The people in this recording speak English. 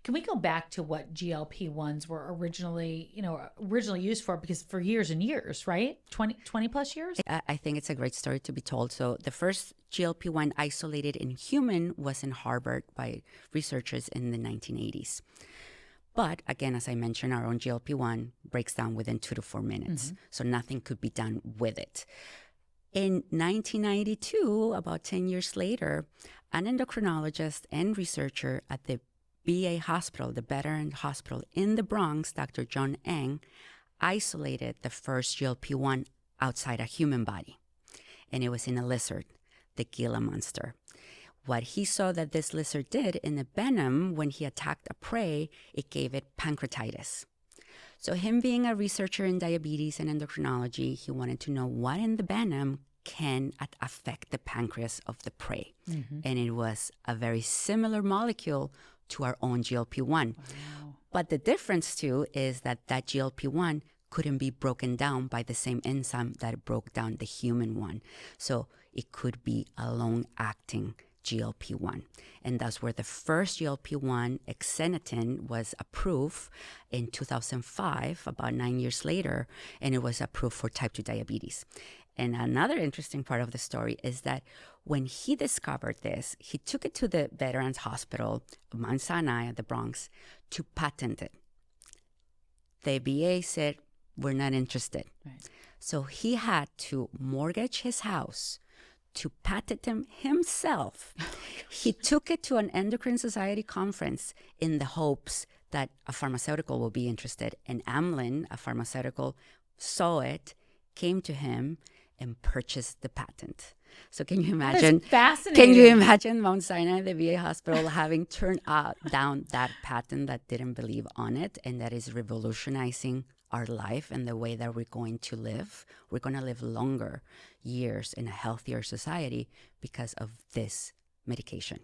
Can we go back to what GLP-1s were originally used for? Because for years and years, right? 20 plus years? I think it's a great story to be told. So the first GLP-1 isolated in human was in Harvard by researchers in the 1980s. But again, as I mentioned, our own GLP-1 breaks down within 2 to 4 minutes. So nothing could be done with it. In 1992, about 10 years later, an endocrinologist and researcher at the VA hospital, the Veteran Hospital in the Bronx, Dr. John Eng, isolated the first GLP-1 outside a human body. And it was in a lizard, the Gila monster. What he saw that this lizard did in the venom when he attacked a prey, it gave it pancreatitis. So him being a researcher in diabetes and endocrinology, he wanted to know what in the venom can affect the pancreas of the prey. And it was a very similar molecule to our own GLP-1. Wow. But the difference too is that GLP-1 couldn't be broken down by the same enzyme that broke down the human one. So it could be a long-acting GLP-1. And that's where the first GLP-1, exenatine, was approved in 2005, about 9 years later, and it was approved for type 2 diabetes. And another interesting part of the story is that when he discovered this, he took it to the Veterans Hospital, Mount Sinai at the Bronx, to patent it. The VA said, we're not interested. Right. So he had to mortgage his house to patent them himself. He took it to an endocrine society conference in the hopes that a pharmaceutical will be interested. And Amlin, a pharmaceutical, saw it, came to him, and purchased the patent. So can you imagine? That is fascinating. Can you imagine Mount Sinai, the VA hospital, having turned down that patent that didn't believe on it, and that is revolutionizing our life and the way that we're going to live? We're going to live longer years in a healthier society because of this medication.